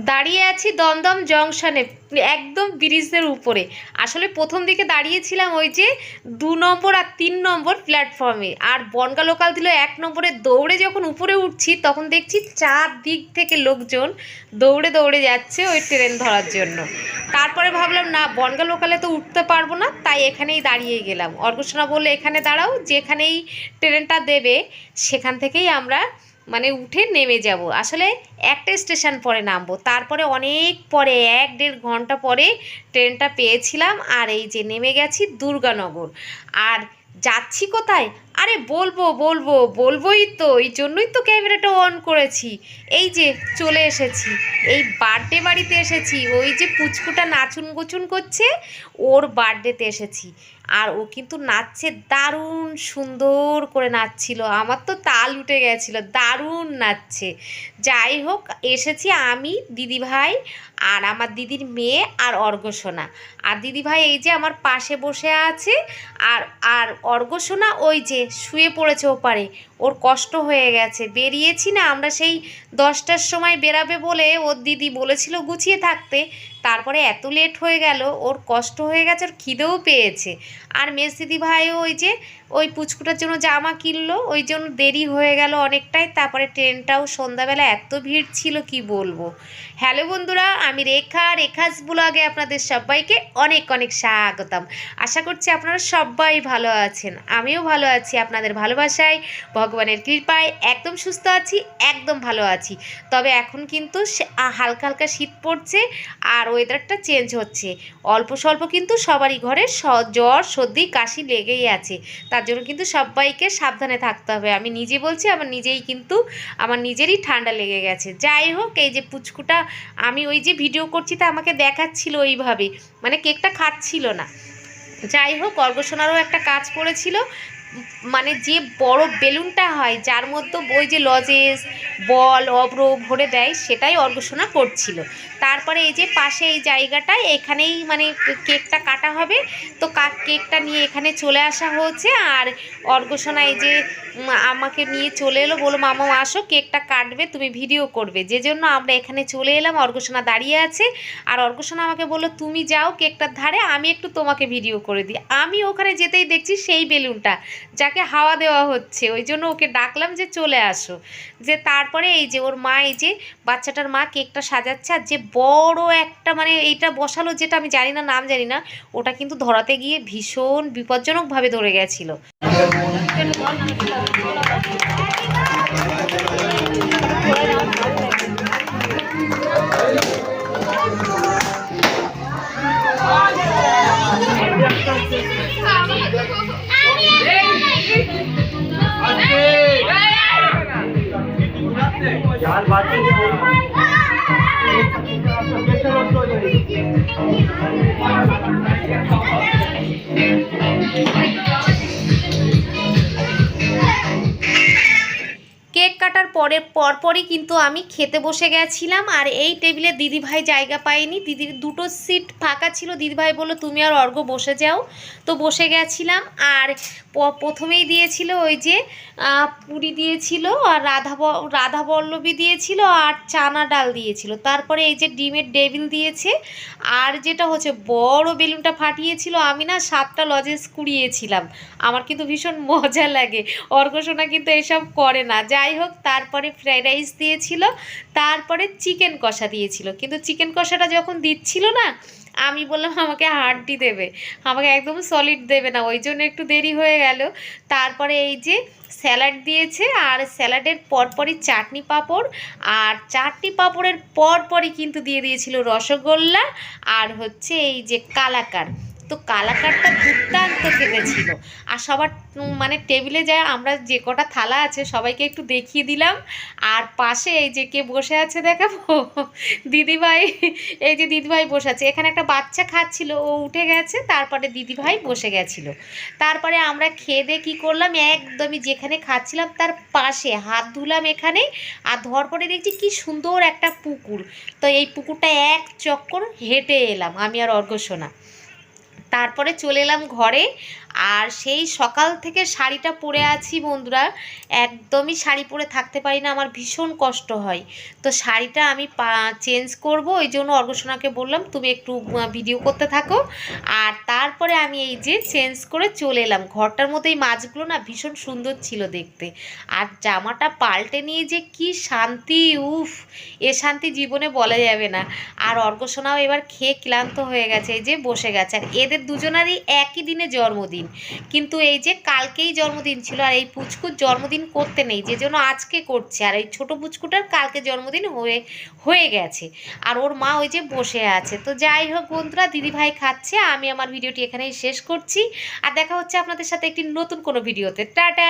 দাঁড়িয়ে আছি দমদম জংশনে, একদম ব্রিজের উপরে। আসলে প্রথম দিকে দাঁড়িয়েছিলাম ওই যে 2 নম্বর আর 3 নম্বর প্ল্যাটফর্মে, আর বনগা লোকাল দিল 1 নম্বরে। দৌড়ে যখন উপরে উঠছি তখন দেখছি চারদিক থেকে লোকজন দৌড়ে দৌড়ে যাচ্ছে ওই ট্রেন ধরার জন্য। তারপরে ভাবলাম না, বনগা লোকালে তো উঠতে পারবো না, তাই এখানেই দাঁড়িয়ে গেলাম। অর্গসোনা বললে এখানে দাঁড়াও, যেখানেই ট্রেনটা দেবে সেখান থেকেই আমরা মানে উঠে নেমে যাব। আসলে একটা স্টেশন পরে নামবো, তারপরে অনেক পরে 1-1.5 ঘন্টা পরে ট্রেনটা পেয়েছিলাম। আর এই যে নেমে গেছি দুর্গানগর। আর যাচ্ছি কোথায়? আরে বলবো বলবো বলবোই তো, এই জন্যই তো ক্যামেরাটা অন করেছি। এই যে চলে এসেছি, এই বার্থডে বাড়িতে এসেছি। ওই যে পুচকুটা নাচুন গোচুন করছে, ওর বার্থডেতে এসেছি। আর ও কিন্তু নাচছে, দারুণ সুন্দর করে নাচছিল, আমার তো তাল উঠে গেছিল, দারুণ নাচছে। যাই হোক, এসেছি আমি, দিদিভাই আর আমার দিদির মেয়ে আর অর্গসোনা। আর দিদিভাই এই যে আমার পাশে বসে আছে, আর আর অর্গসোনা ওই যে শুয়ে পড়েছে ওপারে, ওর কষ্ট হয়ে গেছে। বেরিয়েছি না আমরা সেই 10টার সময় বেরাবে বলে, ওর দিদি বলেছিল গুছিয়ে থাকতে, তারপরে এত লেট হয়ে গেল, ওর কষ্ট হয়ে গেছে, ওর খিদেও পেয়েছে। আর মেজ দিদি ভাইও ওই যে ওই পুচকুটার জন্য জামা কিনলো, ওই জন্য দেরি হয়ে গেল অনেকটাই। তারপরে ট্রেনটাও সন্ধ্যাবেলা এত ভিড় ছিল কি বলবো। হ্যালো বন্ধুরা, আমি রেখাস ব্লগে আপনাদের সবাইকে অনেক অনেক স্বাগতম। আশা করছি আপনারা সবাই ভালো আছেন, আমিও ভালো আছি আপনাদের ভালোবাসায়, ভগবানের কৃপায় একদম সুস্থ আছি, একদম ভালো আছি। তবে এখন কিন্তু হালকা হালকা শীত পড়ছে, আর ওয়েদারটা চেঞ্জ হচ্ছে। অল্প স্বল্প কিন্তু সবারই ঘরে জ্বর সর্দি কাশি লেগেই আছে। তার জন্য কিন্তু সবাইকে সাবধানে থাকতে হবে। আমি নিজে বলছি, আমার নিজেরই ঠান্ডা লেগে গেছে। যাই হোক, এই যে পুচকুটা, আমি ওই যে ভিডিও করছি তা আমাকে দেখাচ্ছিল ওইভাবে, মানে কেকটা খাচ্ছিল না। যাই হোক, অর্গসোনারও একটা কাজ পড়েছিল, মানে যে বড় বেলুনটা হয় যার মধ্যে ওই যে লজেস বল অব্র ভরে দেয়, সেটাই অর্গসোনা করছিল। তারপরে এই যে পাশে এই জায়গাটায়, এখানেই মানে কেকটা কাটা হবে, তো কেকটা নিয়ে এখানে চলে আসা হয়েছে। আর অর্গসোনা এই যে আমাকে নিয়ে চলে এলো, বলো মামাও আসো, কেকটা কাটবে, তুমি ভিডিও করবে। যে জন্য আমরা এখানে চলে এলাম, অর্গসোনা দাঁড়িয়ে আছে। আর অর্গসোনা আমাকে বললো তুমি যাও কেকটার ধারে, আমি একটু তোমাকে ভিডিও করে দিই। আমি ওখানে যেতেই দেখছি সেই বেলুনটা যাকে হাওয়া দেওয়া হচ্ছে, ওই জন্য ওকে ডাকলাম যে চলে আসো। যে তারপরে এই যে ওর মা, এই যে বাচ্চাটার মা কেকটা সাজাচ্ছে। আর যে বড় একটা মানে এইটা বসালো, যেটা আমি জানি না, নাম জানি না, ওটা কিন্তু ধরাতে গিয়ে ভীষণ বিপজ্জনকভাবে ধরে গেছিলো। কেক কাটার পরপরই কিন্তু আমি খেতে বসে গেছিলাম। আর এই টেবিলে দিদিভাই জায়গা পায়নি, দিদির 2টো সিট ফাঁকা ছিল। দিদিভাই বললো তুমি আর অর্ঘ্য বসে যাও, তো বসে গেছিলাম। আর প্রথমেই দিয়েছিল ওই যে পুরি দিয়েছিল, আর রাধা বল্লভী দিয়েছিল, আর চানা ডাল দিয়েছিল। তারপরে এই যে ডিমের ডেভিল দিয়েছে। আর যেটা হচ্ছে বড় বেলুনটা ফাটিয়েছিল, আমি না 7টা লজেন্স কুড়িয়েছিলাম। আমার কিন্তু ভীষণ মজা লাগে, অর্গসোনা কিন্তু এসব করে না। যাই হোক, তারপরে ফ্রাইড রাইস দিয়েছিল, তারপরে চিকেন কষা দিয়েছিল। কিন্তু চিকেন কষাটা যখন দিচ্ছিল না, আমি বললাম আমাকে হাড্ডি দেবে, আমাকে একদম সলিড দেবে না, ওই জন্য একটু দেরি হয়ে গেল। তারপরে এই যে স্যালাড দিয়েছে, আর স্যালাডের পরপরই চাটনি পাঁপড়, আর চাটনি পাঁপড়ের পরপরই কিন্তু দিয়ে দিয়েছিল রসগোল্লা, আর হচ্ছে এই যে কালাকাঁদ। তো কালাকাঁদটা দুর্দান্ত খেতে ছিল। আর সবার মানে টেবিলে যায়, আমরা যে কটা থালা আছে সবাইকে একটু দেখিয়ে দিলাম। আর পাশে এই যে কে বসে আছে দেখাবো, দিদিভাই। এই যে দিদিভাই বসে আছে, এখানে একটা বাচ্চা খাচ্ছিল, ও উঠে গেছে, তারপরে দিদিভাই বসে গেছিল। তারপরে আমরা খেয়ে দিয়ে কী করলাম, একদমই যেখানে খাচ্ছিলাম তার পাশে হাত ধুলাম এখানে। আর ধোয়ার পরে দেখছি কি সুন্দর একটা পুকুর, তো এই পুকুরটা এক চক্কর হেঁটে এলাম আমি আর অর্গসোনা। তারপরে চলে এলাম ঘরে। আর সেই সকাল থেকে শাড়িটা পরে আছি বন্ধুরা, একদমই শাড়ি পরে থাকতে পারি না, আমার ভীষণ কষ্ট হয়। তো শাড়িটা আমি চেঞ্জ করব, ওই জন্য অর্গসোনাকে বললাম তুমি একটু ভিডিও করতে থাকো। আর তারপরে আমি এই যে চেঞ্জ করে চলে এলাম ঘরটার মধ্যে। এই মাছগুলো না ভীষণ সুন্দর ছিল দেখতে, আর জামাটা পাল্টে নিয়ে যে কি শান্তি, উফ, এ শান্তি জীবনে বলা যাবে না। আর অর্গসোনাও এবার খেয়ে ক্লান্ত হয়ে গেছে, এই যে বসে গেছে। আর এদের দুজনারই একই দিনে জন্মদিন, কিন্তু এই যে কালকেই জন্মদিন ছিল, আর এই পুচকুর জন্মদিন করতে নেই, যে জন্য আজকে করছে। আর এই ছোটো পুচকুটার কালকে জন্মদিন হয়ে গেছে, আর ওর মা ওই যে বসে আছে। তো যাই হোক বন্ধুরা, দিদিভাই খাচ্ছে, আমি আমার ভিডিওটি এখানেই শেষ করছি। আর দেখা হচ্ছে আপনাদের সাথে একটি নতুন কোনো ভিডিওতে। টাটা।